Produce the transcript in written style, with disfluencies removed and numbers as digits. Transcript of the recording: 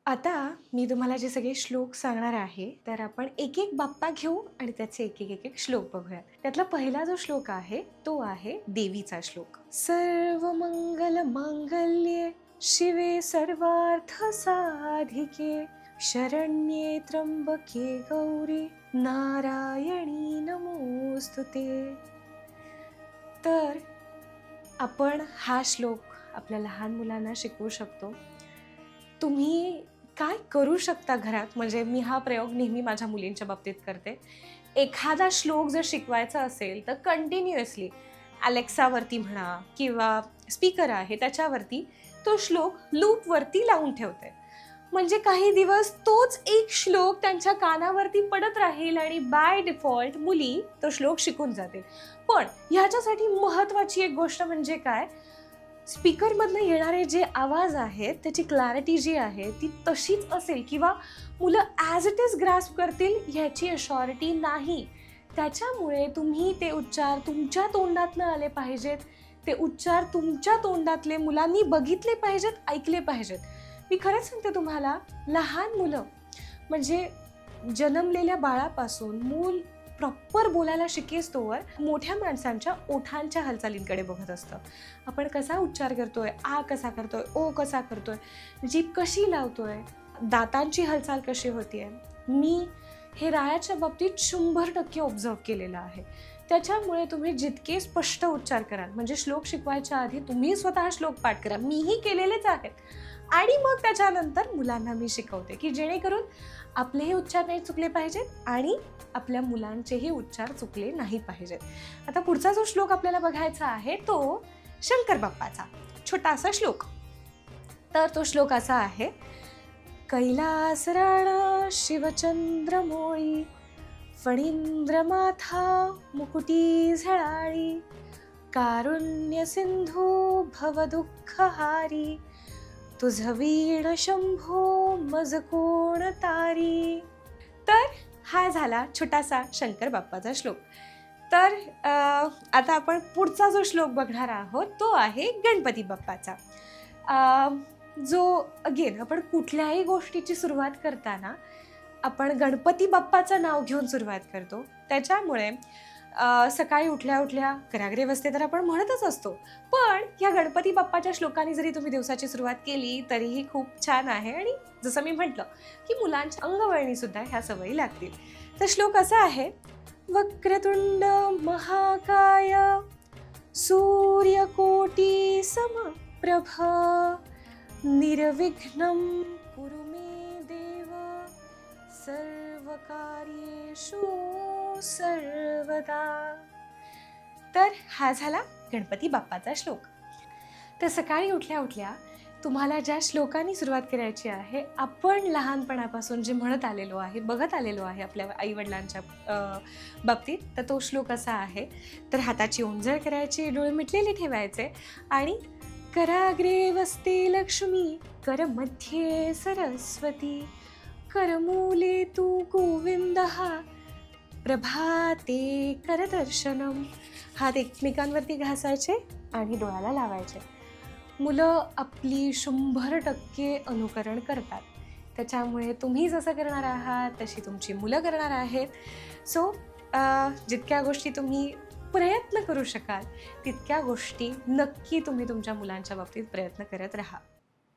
आता मी तुम्हाला जे सगळे श्लोक सांगणार आहे, तर आपण एक-एक बाप्पा घेऊ आणि त्याचे एक-एक श्लोक बघूयात. त्यातला पहिला जो श्लोक आहे, तो आहे देवीचा श्लोक. सर्वमंगल मांगल्ये शिवे सर्वार्थ साधिके शरण्ये त्र्यंबके गौरी नारायणी नमोस्तुते. तर आपण हा श्लोक आपल्या लहान मुलांना शिकवू शकतो. तुम्ही काय करू शकता घरात, म्हणजे मी हा प्रयोग नेहमी माझ्या मुलींच्या बाबतीत करते. एखादा श्लोक जर शिकवायचा असेल तर कंटिन्युअसली अलेक्सावरती म्हणा किंवा स्पीकर आहे त्याच्यावरती तो श्लोक लूपवरती लावून ठेवते. म्हणजे काही दिवस तोच एक श्लोक त्यांच्या कानावरती पडत राहील आणि बाय डिफॉल्ट मुली तो श्लोक शिकून जातील. पण ह्याच्यासाठी महत्त्वाची एक गोष्ट म्हणजे काय, स्पीकरमधनं येणारे जे आवाज आहेत त्याची क्लॅरिटी जी आहे ती तशीच असेल किंवा मुलं ॲज इट इज ग्रास्प करतील ह्याची अशॉरिटी नाही. त्याच्यामुळे तुम्ही ते उच्चार तुमच्या तोंडातनं आले पाहिजेत, ते उच्चार तुमच्या तोंडातले मुलांनी बघितले पाहिजेत, ऐकले पाहिजेत. मी खरंच सांगते तुम्हाला, लहान मुलं म्हणजे जन्मलेल्या बाळापासून मूल प्रॉपर बोलायला शिकेस्तोवर मोठ्या माणसांच्या ओठांच्या हालचालींकडे बघत असतं. आपण कसा उच्चार करतोय, आ कसा करतोय, ओ कसा करतोय, जीभ कशी लावतोय, दातांची हालचाल कशी होतीये. मी हे रायाच्या बाबतीत 100% ऑब्झर्व केलेलं आहे. त्याच्यामुळे तुम्ही जितके स्पष्ट उच्चार कराल, म्हणजे श्लोक शिकवायच्या आधी तुम्ही स्वतः श्लोक पाठ करा, मीही केलेलेच आहेत, आणि मग त्याच्यानंतर मुलांना मी शिकवते की जेणेकरून आपलेही उच्चार नाही चुकले पाहिजेत आणि आपल्या मुलांचेही उच्चार चुकले नाही पाहिजेत. आता पुढचा जो श्लोक आपल्याला बघायचा आहे तो शंकर बाप्पाचा छोटासा श्लोक. तर तो श्लोक असा आहे, कैलासराणा शिवचंद्रमोळी फणींद्रमाथा मुकुटी झळाळी कारुण्य सिंधू भवदुःखहारी तुझ वीण शंभो मज कोण तारी. तर हा झाला छोटासा शंकर बाप्पाचा श्लोक. तर आता आपण पुढचा जो श्लोक बघणार आहोत तो आहे गणपती बाप्पाचा. जो अगेन आपण कुठल्याही गोष्टीची सुरुवात करताना आपण गणपती बाप्पाचं नाव घेऊन सुरुवात करतो. त्याच्यामुळे सकाळी उठल्या उठल्या कराग्रे वसते तर आपण म्हणतच असतो, पण या गणपती बाप्पाच्या श्लोकाने जरी तुम्ही दिवसाची सुरुवात केली तरीही खूप छान आहे. आणि जसं मी म्हटलं की मुलांच्या अंगवळणी सुद्धा ह्या सवयी लागतील. तर श्लोक असा आहे, वक्रतुंड महाकाय सूर्यकोटी समप्रभ निर्विघ्नं कुरु मे देव सर्वकार्येषु सर्वदा. तर हा झाला गणपती बाप्पाचा श्लोक. तर सकाळी उठल्या उठल्या तुम्हाला ज्या श्लोकांनी सुरुवात करायची आहे, आपण लहानपणापासून जे म्हणत आलेलो आहे, बघत आलेलो आहे आपल्या आईवडिलांच्या बाबतीत, तर तो श्लोक असा आहे. तर हाताची ओंजळ करायची, डोळे मिटलेले ठेवायचे आणि कराग्रे वसते लक्ष्मी कर मध्ये सरस्वती करमूले तू गोविंदः प्रभाते करदर्शनम. हात एकमेकांवरती घासायचे आणि डोळ्याला लावायचे. मुलं आपली 100% अनुकरण करतात. त्याच्यामुळे तुम्ही जसं करणार आहात तशी तुमची मुलं करणार आहेत. सो जितक्या गोष्टी तुम्ही प्रयत्न करू शकाल तितक्या गोष्टी नक्की तुम्ही तुमच्या मुलांच्या बाबतीत प्रयत्न करत राहा.